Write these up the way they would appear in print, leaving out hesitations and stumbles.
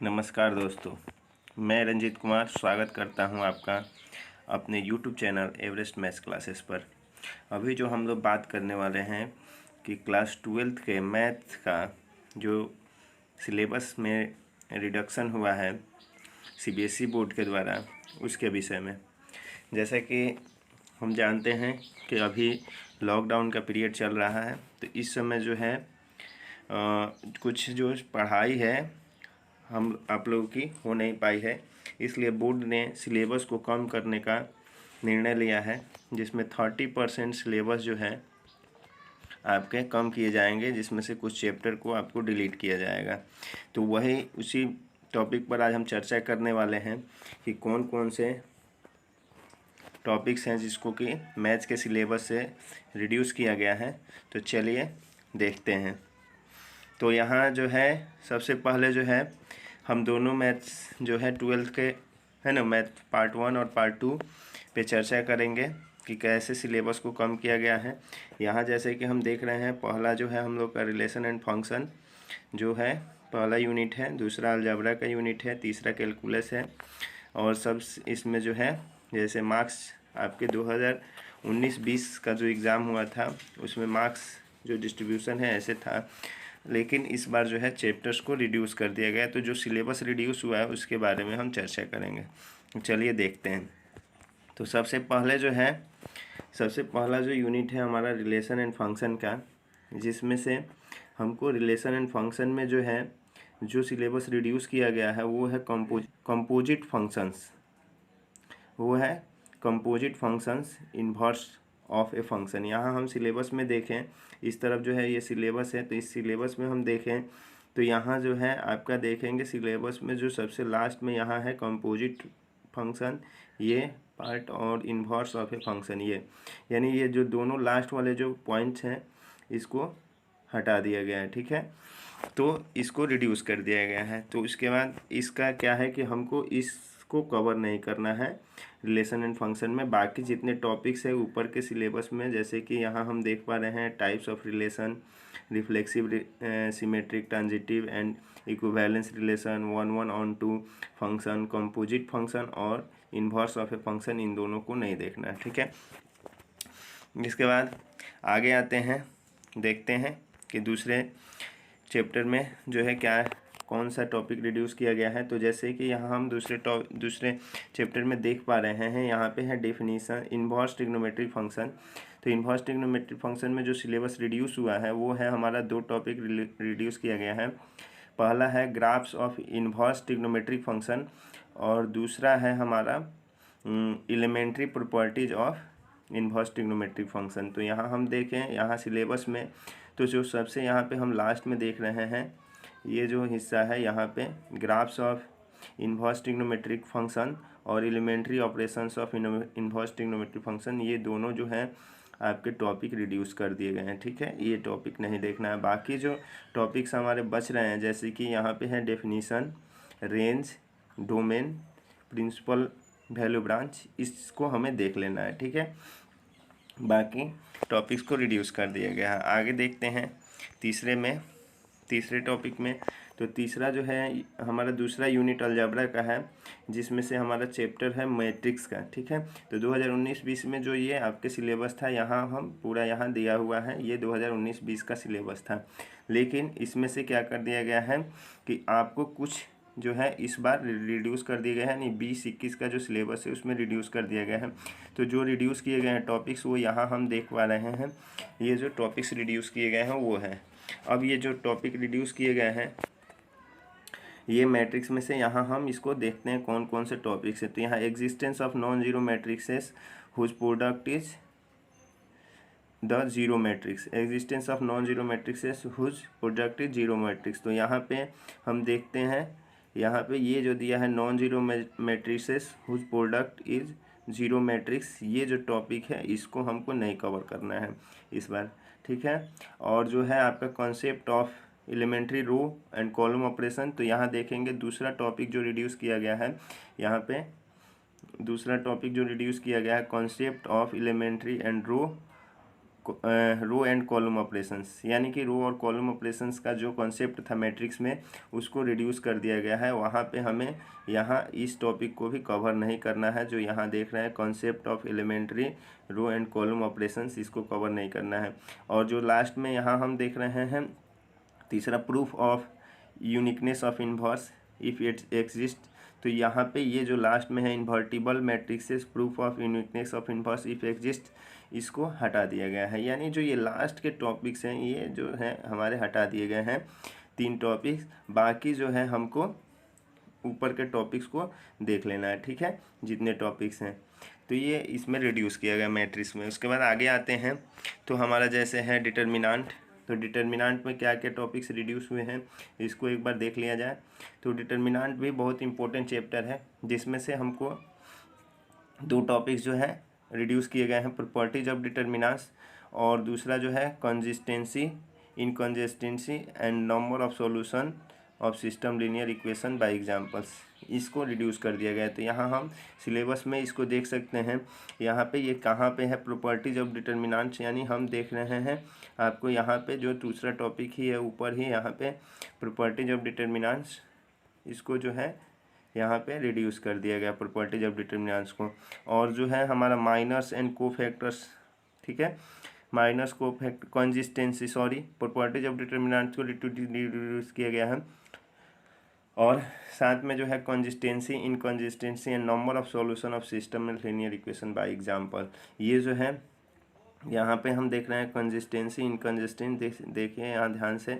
नमस्कार दोस्तों, मैं रंजीत कुमार स्वागत करता हूं आपका अपने YouTube channel Everest maths classes पर। अभी जो हम लोग बात करने वाले हैं कि क्लास 12th के मैथ का जो सिलेबस में रिडक्शन हुआ है CBSE बोर्ड के द्वारा, उसके विषय में। जैसा कि हम जानते हैं कि अभी लॉकडाउन का पीरियड चल रहा है, तो इस समय जो है कुछ जो पढ़ाई है हम आप लोगों की हो नहीं पाई है, इसलिए बोर्ड ने सिलेबस को कम करने का निर्णय लिया है, जिसमें 30% सिलेबस जो है आपके कम किए जाएंगे, जिसमें से कुछ चैप्टर को आपको डिलीट किया जाएगा। तो वही उसी टॉपिक पर आज हम चर्चा करने वाले हैं कि कौन कौन से टॉपिक्स हैं जिसको कि मैथ्स के सिलेबस से रिड्यूस किया गया है। तो चलिए देखते हैं। तो यहाँ जो है सबसे पहले जो है हम दोनों मैथ्स जो है 12th के है ना, मैथ पार्ट 1 और पार्ट 2 पे चर्चा करेंगे कि कैसे सिलेबस को कम किया गया है। यहाँ जैसे कि हम देख रहे हैं, पहला जो है हम लोग का रिलेशन एंड फंक्शन जो है पहला यूनिट है, दूसरा अलजेब्रा का यूनिट है, तीसरा कैलकुलस है। और सब इसमें जो है जैसे मार्क्स आपके 2019-20 का जो एग्ज़ाम हुआ था उसमें मार्क्स जो डिस्ट्रीब्यूशन है ऐसे था, लेकिन इस बार जो है चैप्टर्स को रिड्यूस कर दिया गया। तो जो सिलेबस रिड्यूस हुआ है उसके बारे में हम चर्चा करेंगे। चलिए देखते हैं। तो सबसे पहला जो यूनिट है हमारा रिलेशन एंड फंक्शन का, जिसमें से हमको रिलेशन एंड फंक्शन में जो है जो सिलेबस रिड्यूस किया गया है वो है कंपोजिट फंक्शंस। वो है composite functions inverse of a function. यहाँ हम सिलेबस में देखें, इस तरफ जो है ये सिलेबस है, तो इस सिलेबस में हम देखें तो यहाँ जो है आपका देखेंगे सिलेबस में जो सबसे लास्ट में यहाँ है कंपोजिट फंक्शन ये पार्ट और इन्वर्स ऑफ ए फंक्शन ये, यानी ये जो दोनों लास्ट वाले जो पॉइंट्स हैं इसको हटा दिया गया है। ठीक है, तो इसको रिड्यूस कर दिया गया है। तो उसके बाद इसका क्या है कि हमको इसको कवर नहीं करना है रिलेशन एंड फंक्शन में। बाकी जितने टॉपिक्स है ऊपर के सिलेबस में, जैसे कि यहाँ हम देख पा रहे हैं types of relation, reflexive, symmetric, transitive and equivalence relation, 1-1-on-2 function, composite function और इन्वर्स ऑफ ए फंक्शन, इन दोनों को नहीं देखना है। ठीक है, इसके बाद आगे आते हैं, देखते हैं कि दूसरे चैप्टर में जो है क्या कौन सा टॉपिक रिड्यूस किया गया है। तो जैसे कि यहाँ हम दूसरे चैप्टर में देख पा रहे हैं, यहाँ पे है डेफिनीशन इन्वर्स ट्रिग्नोमेट्रिक फंक्शन। तो इन्वर्स ट्रिग्नोमेट्रिक फंक्शन में जो सिलेबस रिड्यूस हुआ है वो है हमारा दो टॉपिक रिड्यूस किया गया है। पहला है graphs of inverse trigonometric function और दूसरा है हमारा elementary properties of inverse trigonometric function. तो यहाँ हम देखें, यहाँ सिलेबस में तो जो सबसे यहाँ पे हम लास्ट में देख रहे हैं ये जो हिस्सा है, यहाँ पे graphs of inverse trigonometric function और elementary operations of inverse trigonometric function, ये दोनों जो हैं आपके टॉपिक रिड्यूस कर दिए गए हैं। ठीक है, ये टॉपिक नहीं देखना है। बाकी जो टॉपिक्स हमारे बच रहे हैं, जैसे कि यहाँ पे है definition, range, domain, principal value branch, इसको हमें देख लेना है। ठीक है, बाकी टॉपिक्स को रिड्यूस कर दिया गया है। आगे देखते हैं तीसरे टॉपिक में। तो तीसरा जो है हमारा दूसरा यूनिट अलजेब्रा का है, जिसमें से हमारा चैप्टर है मैट्रिक्स का। ठीक है, तो 2019-20 में जो ये आपके सिलेबस था, यहाँ हम पूरा यहाँ दिया हुआ है, ये 2019-20 का सिलेबस था। लेकिन इसमें से क्या कर दिया गया है कि आपको कुछ जो है इस बार रिड्यूस कर दिया गया है, यानी 20-21 का जो सिलेबस है उसमें रिड्यूस कर दिया गया है। तो जो रिड्यूस किए गए हैं टॉपिक्स वो यहाँ हम देख पा रहे हैं। ये जो टॉपिक्स रिड्यूस किए गए हैं वो है, अब ये जो टॉपिक रिड्यूस किए गए हैं ये मैट्रिक्स में से यहाँ हम इसको देखते हैं कौन कौन से टॉपिक्स हैं। तो यहाँ existence of non zero matrices whose product is the zero matrix, existence of non zero matrices whose product is zero matrix. तो यहाँ पे हम देखते हैं, यहाँ पे ये जो दिया है non zero matrices whose product is zero matrix, ये जो टॉपिक है इसको हमको नहीं कवर करना है इस बार। ठीक है, और जो है आपका concept of elementary row and column operation, तो यहाँ देखेंगे दूसरा टॉपिक जो रिड्यूस किया गया है, यहाँ पे दूसरा टॉपिक जो रिड्यूस किया गया है concept of elementary and row row and column operations, यानी कि रो और कॉलम ऑपरेशंस का जो कॉन्सेप्ट था मैट्रिक्स में उसको रिड्यूस कर दिया गया है। वहाँ पे हमें यहाँ इस टॉपिक को भी कवर नहीं करना है। जो यहाँ देख रहे हैं concept of elementary row and column operations, इसको कवर नहीं करना है। और जो लास्ट में यहाँ हम देख रहे हैं तीसरा, proof of uniqueness of inverse if it exist, तो यहाँ पे ये जो लास्ट में है invertible matrixes proof of uniqueness of inverse if exist, इसको हटा दिया गया है। यानी जो ये लास्ट के टॉपिक्स हैं ये जो है हमारे हटा दिए गए हैं 3 टॉपिक्स। बाकी जो है हमको ऊपर के टॉपिक्स को देख लेना है, ठीक है, जितने टॉपिक्स हैं। तो ये इसमें रिड्यूस किया गया मैट्रिक्स में। उसके बाद आगे आते हैं तो हमारा जैसे है डिटर्मिनेंट, तो डिटर्मिनेंट में क्या क्या टॉपिक्स रिड्यूस हुए हैं इसको एक बार देख लिया जाए। तो डिटर्मिनेंट भी बहुत इंपॉर्टेंट चैप्टर है, जिसमें से हमको 2 टॉपिक्स जो है रिड्यूस किए गए हैं, प्रॉपर्टीज ऑफ डिटर्मिनेंट्स, और दूसरा जो है consistency, inconsistency and number of solution of system linear equation bye examples, इसको रिड्यूस कर दिया गया है। तो यहाँ हम सिलेबस में इसको देख सकते हैं। यहाँ पे ये कहाँ पे है, प्रॉपर्टीज ऑफ डिटर्मिनेंट्स, यानी हम देख रहे हैं आपको यहाँ पे जो दूसरा टॉपिक ही है ऊपर ही यहाँ पे प्रॉपर्टीज ऑफ डिटर्मिनेंट्स, इसको जो है यहाँ पे रिड्यूस कर दिया गया प्रॉपर्टीज ऑफ डिटर्मिनेंट्स को। और जो है हमारा माइनस एंड कोफैक्टर्स, ठीक है, minus cofactor consistency sorry properties of determinants को रिड्यूस किया गया है। और साथ में जो है consistency, inconsistency and number of solution of system and linear equation by example, ये जो है यहाँ पे हम देख रहे हैं कंसिस्टेंसी, इनकंसिस्टेंसी, देखिए यहाँ ध्यान से,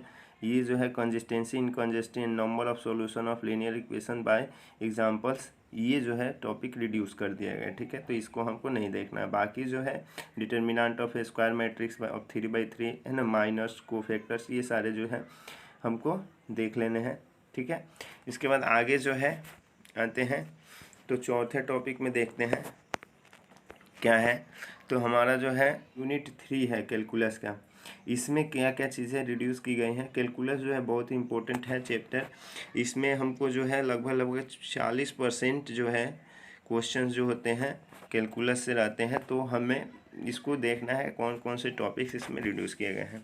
ये जो है consistency, inconsistency and number of solution of linear equation bye examples, ये जो है टॉपिक रिड्यूस कर दिया गया, ठीक है। तो इसको हमको नहीं देखना है। बाकी जो है determinant of square matrix of 3/3 है ना, माइनस कोफैक्टर्स, ये सारे जो है हमको देख लेने हैं, ठीक है। इसके बाद आगे जो है आते हैं तो चौथे टॉपिक में देखते हैं क्या है। तो हमारा जो है यूनिट 3 है कैलकुलस का, इसमें क्या क्या चीज़ें रिड्यूस की गई हैं। कैलकुलस जो है बहुत ही इंपॉर्टेंट है चैप्टर, इसमें हमको जो है लगभग 40% जो है क्वेश्चंस जो होते हैं कैलकुलस से रहते हैं। तो हमें इसको देखना है कौन कौन से टॉपिक्स इसमें रिड्यूस किए गए हैं,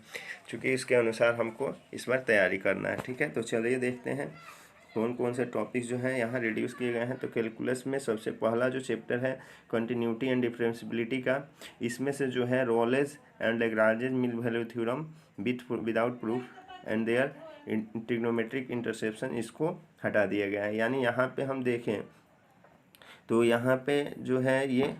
क्योंकि इसके अनुसार हमको इस बार तैयारी करना है, ठीक है। तो चलिए देखते हैं कौन कौन से टॉपिक्स जो हैं यहाँ रिड्यूस किए गए हैं। तो कैलकुलस में सबसे पहला जो चैप्टर है कंटिन्यूटी एंड डिफरेंशिएबिलिटी का, इसमें से जो है Rolle's and Lagrange mean value theorem without proof and their trigonometric interception, इसको हटा दिया गया है। यानी यहाँ पे हम देखें तो यहाँ पे जो है ये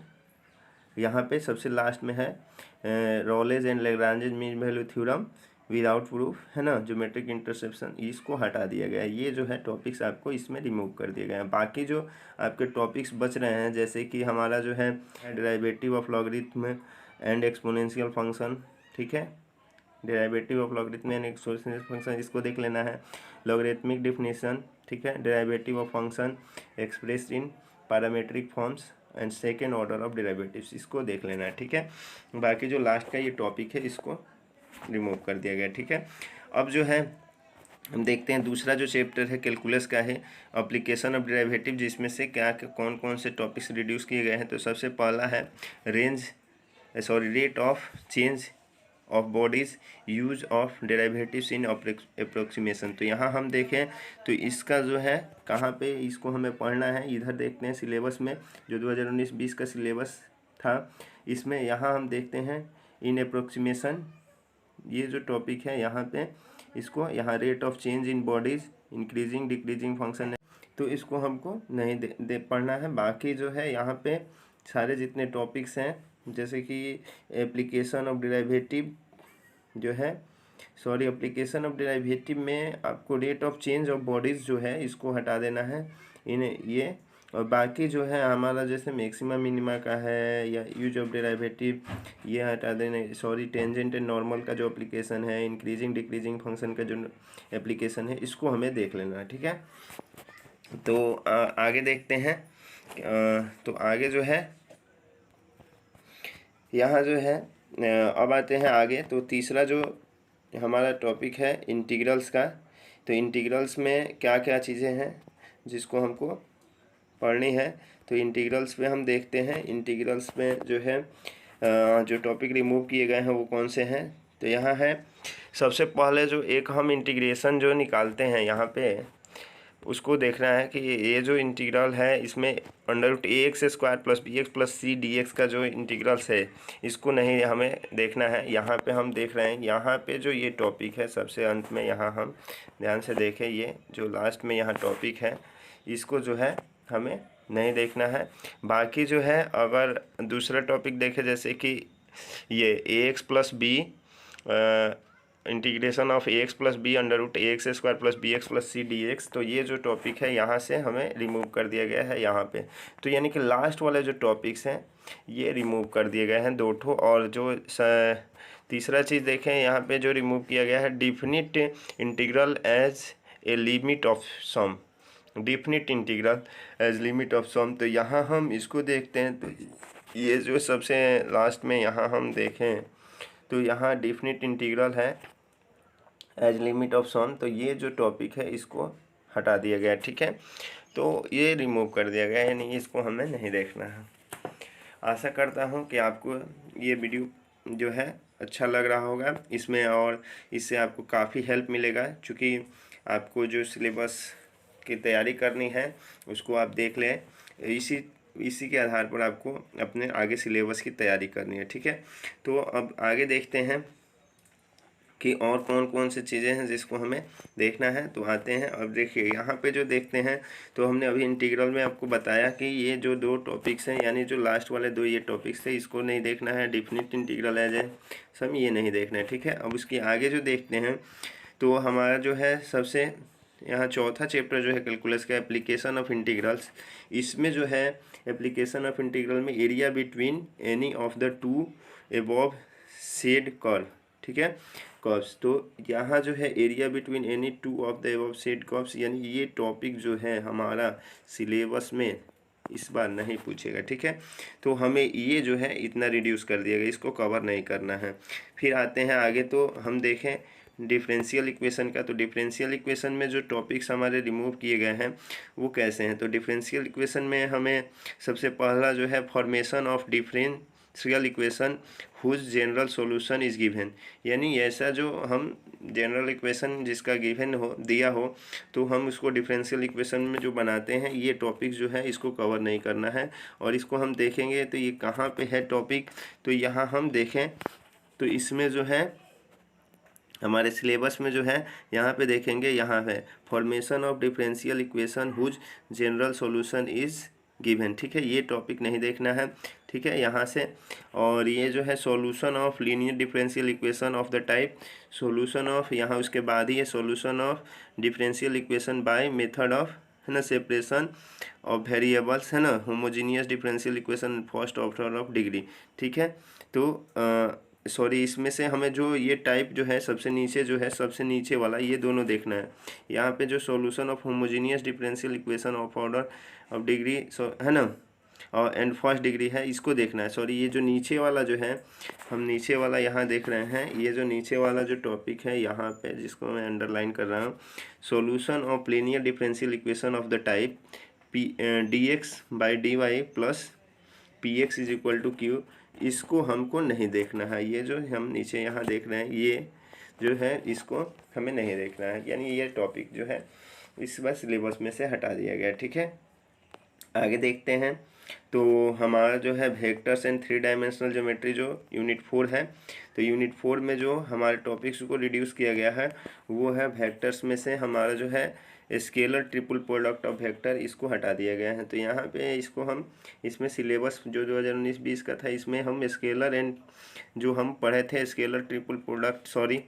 यहाँ पे सबसे लास्ट में है Rolle's and Lagrange mean value theorem without proof, है ना, ज्योमेट्रिक इंटरसेप्शन, इसको हटा दिया गया है। ये जो है टॉपिक्स आपको इसमें रिमूव कर दिए गए हैं। बाकी जो आपके टॉपिक्स बच रहे हैं जैसे कि हमारा जो है derivative of logarithm and exponential function, ठीक है, derivative of logarithm and exponential function, इसको देख लेना है। लॉगरिथमिक डिफिनेशन, ठीक है, derivative of function expressed in parametric forms and second order of derivatives, इसको देख लेना है, ठीक है। बाकी जो लास्ट का ये टॉपिक है इसको रिमूव कर दिया गया, ठीक है। अब जो है हम देखते हैं दूसरा जो चैप्टर है कैलकुलस का है एप्लीकेशन ऑफ डेरिवेटिव, जिसमें से क्या कौन कौन से टॉपिक्स रिड्यूस किए गए हैं। तो सबसे पहला है rate of change of bodies use of derivatives in approximation. तो यहाँ हम देखें तो इसका जो है कहाँ पे इसको हमें पढ़ना है, इधर देखते हैं सिलेबस में जो 2019-20 का सिलेबस था, इसमें यहाँ हम देखते हैं इन अप्रोक्सीमेशन, ये जो टॉपिक है यहाँ पे इसको यहाँ rate of change in bodies increasing decreasing function है, तो इसको हमको नहीं दे पढ़ना है। बाकी जो है यहाँ पे सारे जितने टॉपिक्स हैं जैसे कि एप्लीकेशन ऑफ डेरिवेटिव जो है एप्लीकेशन ऑफ डेरिवेटिव में आपको rate of change of bodies जो है इसको हटा देना है इन्हें ये। और बाकी जो है हमारा जैसे मैक्सिमा मिनिमा का है या यूज ऑफ डेरिवेटिव ये हटा देने, टेंजेंट एंड नॉर्मल का जो एप्लीकेशन है, इंक्रीजिंग डिक्रीजिंग फंक्शन का जो एप्लीकेशन है, इसको हमें देख लेना है, ठीक है। तो आगे देखते हैं। तो आगे जो है यहाँ जो है अब आते हैं आगे। तो तीसरा जो हमारा टॉपिक है इंटीग्रल्स का, तो इंटीग्रल्स में क्या क्या चीज़ें हैं जिसको हमको पढ़नी है। तो इंटीग्रल्स में हम देखते हैं, इंटीग्रल्स में जो है जो टॉपिक रिमूव किए गए हैं वो कौन से हैं। तो यहाँ है सबसे पहले जो एक हम इंटीग्रेशन जो निकालते हैं यहाँ पे, उसको देखना है कि ये जो इंटीग्रल है इसमें √ax² + bx + c dx का जो इंटीग्रल्स है इसको नहीं हमें देखना है। यहाँ पे हम देख रहे हैं, यहाँ पे जो ये टॉपिक है सबसे अंत में, यहाँ हम ध्यान से देखें, ये जो लास्ट में यहाँ टॉपिक है इसको जो है हमें नहीं देखना है। बाकी जो है अगर दूसरा टॉपिक देखें जैसे कि ये ax + b integration of ax + b √ax² + bx + c dx, तो ये जो टॉपिक है यहाँ से हमें रिमूव कर दिया गया है यहाँ पे। तो यानी कि लास्ट वाले जो टॉपिक्स हैं ये रिमूव कर दिए गए हैं 2 ठो। और जो तीसरा चीज़ देखें यहाँ पे जो रिमूव किया गया है, definite integral as a limit of sum, definite integral as limit of sum. तो यहाँ हम इसको देखते हैं, तो ये जो सबसे लास्ट में यहाँ हम देखें तो यहाँ डिफिनिट इंटीग्रल है एज लिमिट ऑफ सम, तो ये जो टॉपिक है इसको हटा दिया गया, ठीक है। तो ये रिमूव कर दिया गया, यानी इसको हमें नहीं देखना है। आशा करता हूँ कि आपको ये वीडियो जो है अच्छा लग रहा होगा इसमें, और इससे आपको काफ़ी हेल्प मिलेगा, क्योंकि आपको जो सिलेबस की तैयारी करनी है उसको आप देख लें, इसी के आधार पर आपको अपने आगे सिलेबस की तैयारी करनी है, ठीक है। तो अब आगे देखते हैं कि और कौन कौन सी चीज़ें हैं जिसको हमें देखना है। तो आते हैं, अब देखिए यहाँ पे जो देखते हैं, तो हमने अभी इंटीग्रल में आपको बताया कि ये जो 2 टॉपिक्स हैं, यानी जो लास्ट वाले 2 ये टॉपिक्स थे, इसको नहीं देखना है, डिफिनिट इंटीग्रल एज ए सम ये नहीं देखना है, ठीक है। अब उसके आगे जो देखते हैं तो हमारा जो है सबसे यहाँ चौथा चैप्टर जो है कैलकुलस का, एप्लीकेशन ऑफ इंटीग्रल्स। इसमें जो है एप्लीकेशन ऑफ इंटीग्रल में area between any of the 2 above said curve, ठीक है, कर्व्स। तो यहाँ जो है area between any 2 of the above said curves, यानी ये टॉपिक जो है हमारा सिलेबस में इस बार नहीं पूछेगा, ठीक है। तो हमें ये जो है इतना रिड्यूस कर दिया गया, इसको कवर नहीं करना है। फिर आते हैं आगे, तो हम देखें डिफरेंशियल इक्वेशन का। तो डिफरेंशियल इक्वेशन में जो टॉपिक्स हमारे रिमूव किए गए हैं वो कैसे हैं। तो डिफरेंशियल इक्वेशन में हमें सबसे पहला जो है formation of differential equation whose general solution is given, यानी ऐसा जो हम जनरल इक्वेशन जिसका गिवन हो दिया हो तो हम उसको डिफरेंशियल इक्वेशन में जो बनाते हैं, ये टॉपिक जो है इसको कवर नहीं करना है। और इसको हम देखेंगे तो ये कहाँ पे है टॉपिक, तो यहाँ हम देखें तो इसमें जो है हमारे सिलेबस में जो है यहाँ पे देखेंगे, यहाँ है formation of differential equation whose general solution is given, ठीक है। ये टॉपिक नहीं देखना है, ठीक है, यहाँ से। और ये जो है solution of linear differential equation of the type, solution of, यहाँ उसके बाद ही है solution of differential equation by method of, है ना, सेपरेशन ऑफ वेरिएबल्स, है ना, homogeneous differential equation first order of degree, ठीक है। तो सॉरी, इसमें से हमें जो ये टाइप जो है सबसे नीचे जो है, सबसे नीचे वाला, ये दोनों देखना है। यहाँ पे जो solution of homogeneous differential equation of order of degree, है ना, और एंड फर्स्ट डिग्री है, इसको देखना है। सॉरी, ये जो नीचे वाला जो है, हम नीचे वाला यहाँ देख रहे हैं, ये जो नीचे वाला जो टॉपिक है यहाँ पे, जिसको मैं अंडरलाइन कर रहा हूँ, solution of linear differential equation of the type dx/dy plus px is equal to q, इसको हमको नहीं देखना है। ये जो हम नीचे यहाँ देख रहे हैं, ये जो है इसको हमें नहीं देखना है, यानी ये टॉपिक जो है इस बार सिलेबस में से हटा दिया गया, ठीक है। आगे देखते हैं, तो हमारा जो है वेक्टर्स एंड 3 डायमेंशनल ज्योमेट्री जो यूनिट 4 है, तो यूनिट 4 में जो हमारे टॉपिक्स को रिड्यूस किया गया है वो है वेक्टर्स में से हमारा जो है scalar triple product of vector, इसको हटा दिया गया है। तो यहाँ पे इसको हम, इसमें सिलेबस जो 2019-20 का था, इसमें हम स्केलर एंड जो हम पढ़े थे स्केलर ट्रिपल प्रोडक्ट, सॉरी,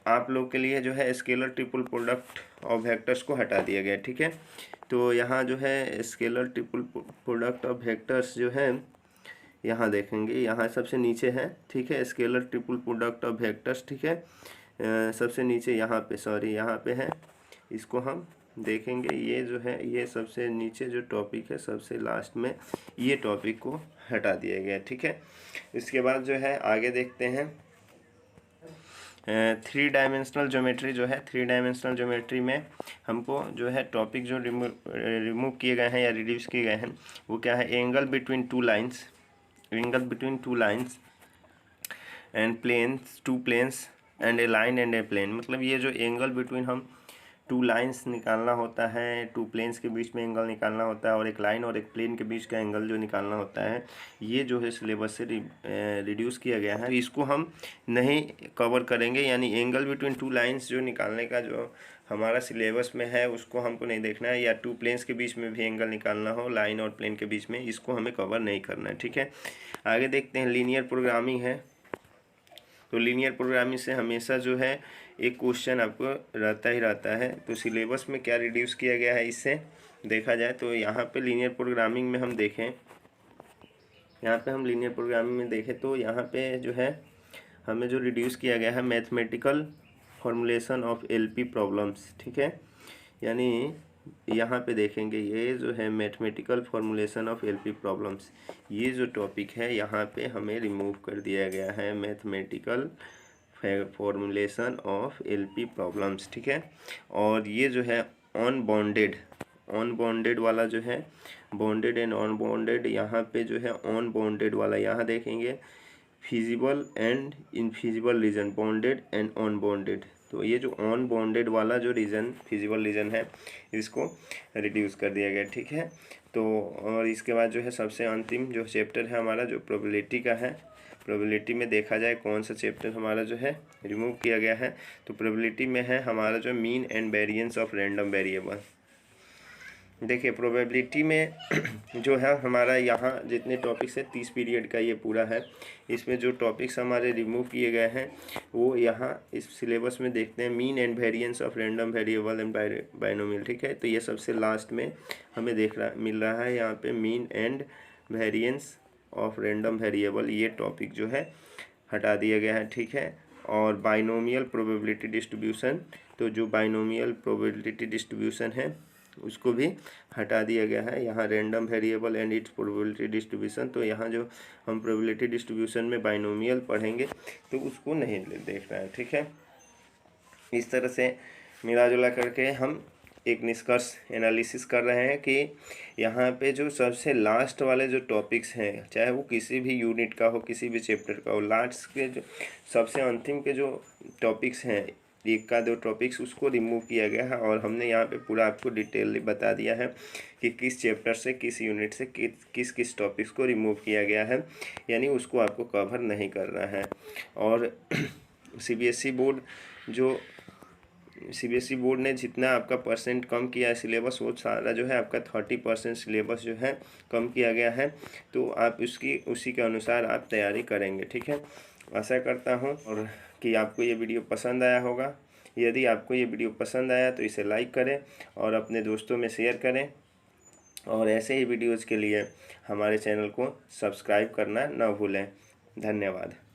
आप लोग के लिए जो है scalar triple product of vectors को हटा दिया गया, ठीक है। तो यहाँ जो है scalar triple product of vectors जो है यहाँ देखेंगे, यहाँ सबसे नीचे है, ठीक है, scalar triple product of vectors, ठीक है, सबसे नीचे यहाँ पे, सॉरी यहाँ पे है, इसको हम देखेंगे। ये जो है ये सबसे नीचे जो टॉपिक है सबसे लास्ट में, ये टॉपिक को हटा दिया गया, ठीक है। इसके बाद जो है आगे देखते हैं 3 डायमेंशनल ज्योमेट्री जो है, 3 डायमेंशनल ज्योमेट्री में हमको जो है टॉपिक जो रिमूव किए गए हैं या रिड्यूस किए गए हैं वो क्या है, angle between 2 lines, angle between two lines and planes, two planes and a line and a plane. मतलब ये जो एंगल बिटवीन हम टू लाइन्स निकालना होता है, टू प्लेन्स के बीच में एंगल निकालना होता है, और एक लाइन और एक प्लेन के बीच का एंगल जो निकालना होता है, ये जो है सिलेबस से रिड्यूस किया गया है। तो इसको हम नहीं कवर करेंगे, यानी एंगल बिटवीन टू लाइन्स जो निकालने का जो हमारा सिलेबस में है उसको हमको नहीं देखना है, या टू प्लेन्स के बीच में भी एंगल निकालना हो लाइन और प्लेन के बीच में, इसको हमें कवर नहीं करना है। ठीक है, आगे देखते हैं लीनियर प्रोग्रामिंग है। तो लीनियर प्रोग्रामिंग से हमेशा जो है एक क्वेश्चन आपको रहता ही रहता है। तो सिलेबस में क्या रिड्यूस किया गया है इससे देखा जाए तो यहाँ पे लीनियर प्रोग्रामिंग में हम देखें, यहाँ पे हम लीनियर प्रोग्रामिंग में देखें तो यहाँ पे जो है हमें जो रिड्यूस किया गया है mathematical formulation of LP problems. ठीक है, यानी यहाँ पे देखेंगे ये जो है mathematical formulation of LP problems, ये जो टॉपिक है यहाँ पे हमें रिमूव कर दिया गया है, mathematical formulation of LP problems. ठीक है, और ये जो है अनबॉन्डेड वाला जो है, बॉन्डेड एंड अनबॉन्डेड, यहाँ पे जो है अनबॉन्डेड वाला यहाँ देखेंगे feasible and infeasible region, bounded and unbounded. तो ये जो अनबॉन्डेड वाला जो रीजन, फिजिबल रीजन है, इसको रिड्यूस कर दिया गया। ठीक है, तो और इसके बाद जो है सबसे अंतिम जो चैप्टर है हमारा जो प्रोबेबिलिटी का है, प्रोबेबिलिटी में देखा जाए कौन सा चैप्टर हमारा जो है रिमूव किया गया है, तो प्रोबेबिलिटी में है हमारा जो mean and variance of random variable. देखिए प्रोबेबिलिटी में जो है हमारा यहाँ जितने टॉपिक्स है 30 पीरियड का ये पूरा है, इसमें जो टॉपिक्स हमारे रिमूव किए गए हैं वो यहाँ इस सिलेबस में देखते हैं, mean and variance of random variable and binomial. ठीक है, तो ये सबसे लास्ट में हमें मिल रहा है यहाँ पे mean and variance of random variable, ये टॉपिक जो है हटा दिया गया है। ठीक है, और बाइनोमियल प्रोबेबिलिटी डिस्ट्रीब्यूशन, तो जो बाइनोमियल प्रोबेबिलिटी डिस्ट्रीब्यूशन है उसको भी हटा दिया गया है। यहाँ random variable and it's probability distribution, तो यहाँ जो हम प्रोबेबिलिटी डिस्ट्रीब्यूशन में बाइनोमियल पढ़ेंगे तो उसको नहीं देखना है। ठीक है, इस तरह से मिला जुला करके हम एक निष्कर्ष एनालिसिस कर रहे हैं कि यहाँ पे जो सबसे लास्ट वाले जो टॉपिक्स हैं, चाहे वो किसी भी यूनिट का हो, किसी भी चैप्टर का हो, लास्ट के जो सबसे अंतिम के जो टॉपिक्स हैं, एक का दो टॉपिक्स, उसको रिमूव किया गया है। और हमने यहाँ पे पूरा आपको डिटेल बता दिया है कि किस चैप्टर से, किस यूनिट से किस किस टॉपिक्स को रिमूव किया गया है, यानी उसको आपको कवर नहीं करना है। और सीबीएसई बोर्ड ने जितना आपका परसेंट कम किया है सिलेबस, वो सारा जो है आपका 30% सिलेबस जो है कम किया गया है, तो आप उसी के अनुसार आप तैयारी करेंगे। ठीक है, आशा करता हूँ और कि आपको ये वीडियो पसंद आया होगा। यदि आपको ये वीडियो पसंद आया तो इसे लाइक करें और अपने दोस्तों में शेयर करें, और ऐसे ही वीडियोज़ के लिए हमारे चैनल को सब्सक्राइब करना ना भूलें। धन्यवाद।